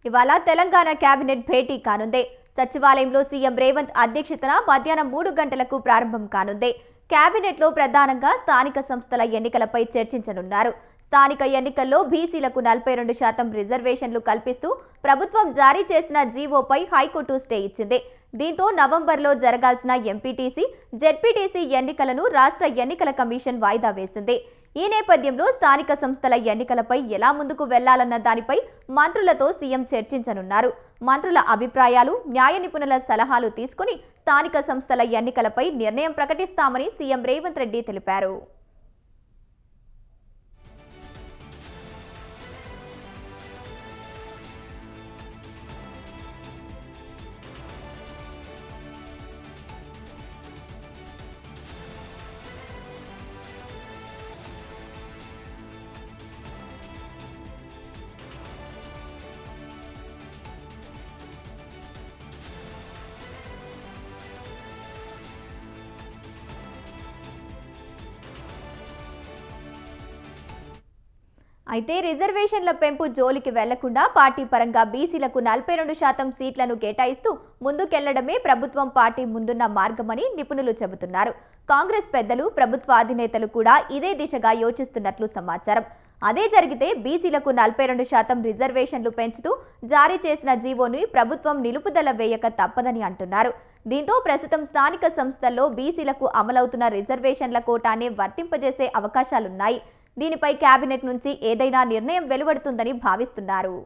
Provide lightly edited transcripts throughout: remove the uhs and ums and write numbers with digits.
ఇవాళ తెలంగాణ కేబినెట్ భేటీ కానుంది. సచివాలయంలో సీఎం రేవంత్ అధ్యక్షతన మధ్యాహ్నం 3 గంటలకు ప్రారంభం కానుంది. కేబినెట్లో ప్రధానంగా స్థానిక సంస్థల ఎన్నికలపై చర్చించనున్నారు. స్థానిక ఎన్నికల్లో బీసీలకు 42% రిజర్వేషన్లు కల్పిస్తూ ప్రభుత్వం జారీ చేసిన జీవోపై హైకోర్టు స్టే ఇచ్చింది. దీంతో నవంబర్లో జరగాల్సిన ఎంపీటీసీ, జెడ్పీటీసీ ఎన్నికలను రాష్ట్ర ఎన్నికల కమిషన్ వాయిదా వేసింది. ఈ నేపథ్యంలో స్థానిక సంస్థల ఎన్నికలపై ఎలా ముందుకు వెళ్లాలన్న దానిపై మంత్రులతో సీఎం చర్చించనున్నారు. మంత్రుల అభిప్రాయాలు, న్యాయ నిపుణుల సలహాలు తీసుకుని స్థానిక సంస్థల ఎన్నికలపై నిర్ణయం ప్రకటిస్తామని సీఎం రేవంత్ రెడ్డి తెలిపారు. అయితే రిజర్వేషన్ల పెంపు జోలికి వెళ్లకుండా పార్టీ పరంగా బీసీలకు 42% సీట్లను కేటాయిస్తూ ముందుకెళ్లడమే ప్రభుత్వం పార్టీ ముందున్న మార్గమని నిపుణులు చెబుతున్నారు. కాంగ్రెస్ పెద్దలు, ప్రభుత్వ అధినేతలు కూడా ఇదే దిశగా యోచిస్తున్నట్లు సమాచారం. అదే జరిగితే బీసీలకు 42% రిజర్వేషన్లు పెంచుతూ జారీ చేసిన జీవోని ప్రభుత్వం నిలుపుదల వేయక తప్పదని అంటున్నారు. దీంతో ప్రస్తుతం స్థానిక సంస్థల్లో బీసీలకు అమలవుతున్న రిజర్వేషన్ల కోటానే వర్తింపజేసే అవకాశాలున్నాయి. దీనిపై కేబినెట్ నుంచి ఏదైనా నిర్ణయం వెలువడుతుందని భావిస్తున్నారు.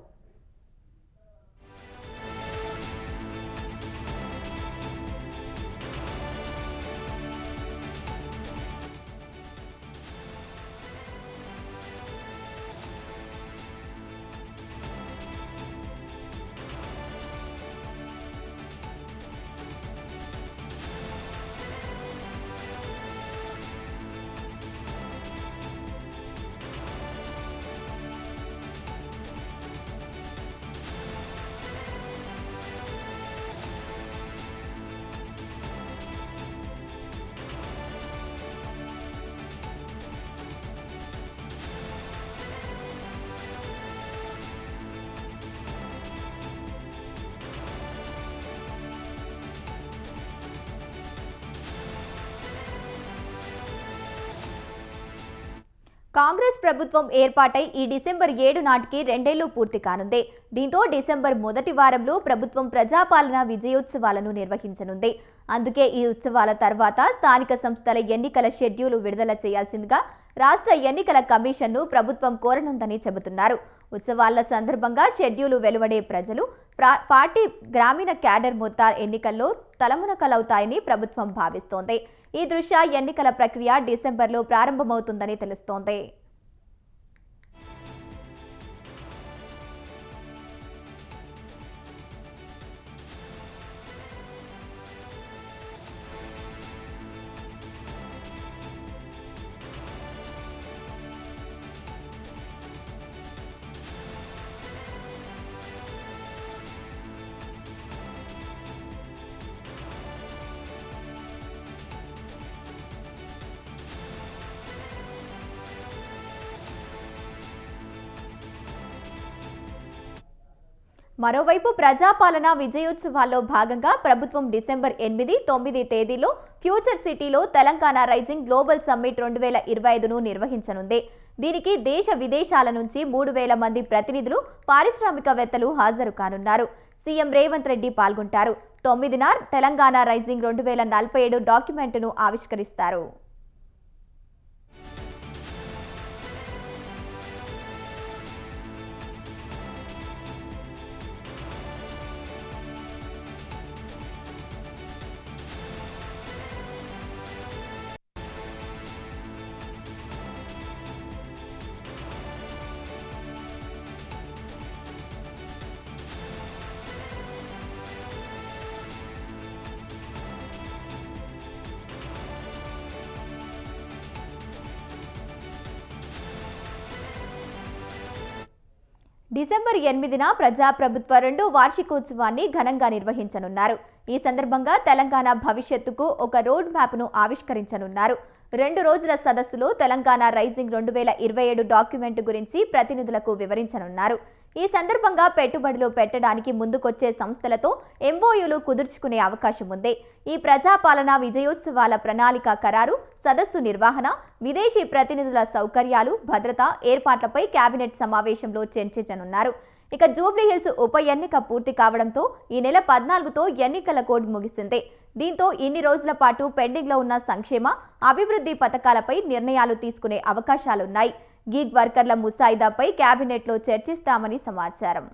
కాంగ్రెస్ ప్రభుత్వం ఏర్పాటై ఈ డిసెంబర్ 7 నాటికి 2 ఏళ్లు పూర్తి కానుంది. దీంతో డిసెంబర్ మొదటి వారంలో ప్రభుత్వం ప్రజాపాలన విజయోత్సవాలను నిర్వహించనుంది. అందుకే ఈ ఉత్సవాల తర్వాత స్థానిక సంస్థల ఎన్నికల షెడ్యూల్ విడుదల చేయాల్సిందిగా రాష్ట్ర ఎన్నికల కమిషన్ను ప్రభుత్వం కోరనుందని చెబుతున్నారు. ఉత్సవాల సందర్భంగా షెడ్యూల్ వెలువడే ప్రజలు, పార్టీ, గ్రామీణ క్యాడర్ మొత్తాల ఎన్నికల్లో తలమునకలవుతాయని ప్రభుత్వం భావిస్తోంది. ఈ దృష్ట్యా ఎన్నికల ప్రక్రియ డిసెంబర్లో ప్రారంభమవుతుందని తెలుస్తోంది. మరోవైపు ప్రజాపాలన విజయోత్సవాల్లో భాగంగా ప్రభుత్వం డిసెంబర్ 8, 9 తేదీలో ఫ్యూచర్ సిటీలో తెలంగాణ రైజింగ్ గ్లోబల్ సమ్మిట్ 2025ను నిర్వహించనుంది. దీనికి దేశ విదేశాల నుంచి 3000 మంది ప్రతినిధులు, పారిశ్రామికవేత్తలు హాజరు కానున్నారు. సీఎం రేవంత్ రెడ్డి పాల్గొంటారు. 9న తెలంగాణ రైజింగ్ 2047 డాక్యుమెంట్ను ఆవిష్కరిస్తారు. డిసెంబర్ 8న ప్రజాప్రభుత్వ 2వ వార్షికోత్సవాన్ని ఘనంగా నిర్వహించనున్నారు. ఈ సందర్భంగా తెలంగాణ భవిష్యత్తుకు ఒక రోడ్ మ్యాప్ను ఆవిష్కరించనున్నారు. 2 రోజుల సదస్సులో తెలంగాణ రైజింగ్ 2027 డాక్యుమెంట్ గురించి ప్రతినిధులకు వివరించనున్నారు. ఈ సందర్భంగా పెట్టుబడులు పెట్టడానికి ముందుకొచ్చే సంస్థలతో ఎంఓయూలు కుదుర్చుకునే అవకాశం ఉంది. ఈ ప్రజాపాలన విజయోత్సవాల ప్రణాళిక ఖరారు, సదస్సు నిర్వహణ, విదేశీ ప్రతినిధుల సౌకర్యాలు, భద్రత ఏర్పాట్లపై కేబినెట్ సమావేశంలో చర్చించనున్నారు. ఇక జూబ్లీహిల్స్ ఉప ఎన్నిక పూర్తి కావడంతో ఈ నెల 14తో ఎన్నికల కోడ్ ముగిసింది. దీంతో ఇన్ని రోజుల పాటు పెండింగ్లో ఉన్న సంక్షేమ, అభివృద్ధి పథకాలపై నిర్ణయాలు తీసుకునే అవకాశాలున్నాయి. గిగ్ వర్కర్ల ముసాయిదాపై కేబినెట్లో చర్చిస్తామని సమాచారం.